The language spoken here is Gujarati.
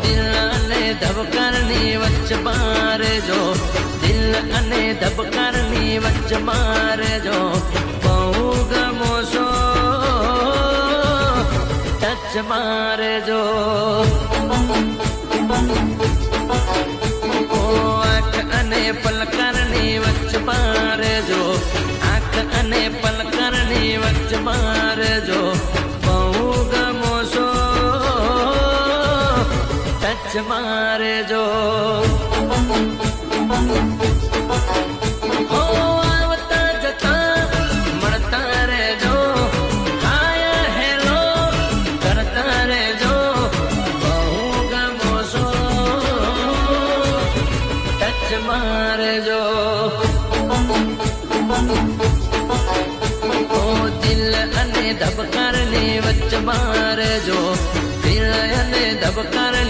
દિલ અને ધબકારની વચ્ચે મારે જો, દિલ અને ધબકારની વચ્ચે મારે જો, બહુ ગમો છો ટચ મારે જો. આંખ અને પલકારની વચ્ચે મારે જો, આંખ અને પલકારની વચ્ચે મારે જો, બહુ ગમો છો ટચ મારે જો. આવતા જતા મળતા રહેજો, હાય હેલો કરતા રહેજો, બહુ ગમો છો ટચ મારે જો. દિલ અને ધબકારની વચ્ચે મારે જો, દિલ અને ધબકારની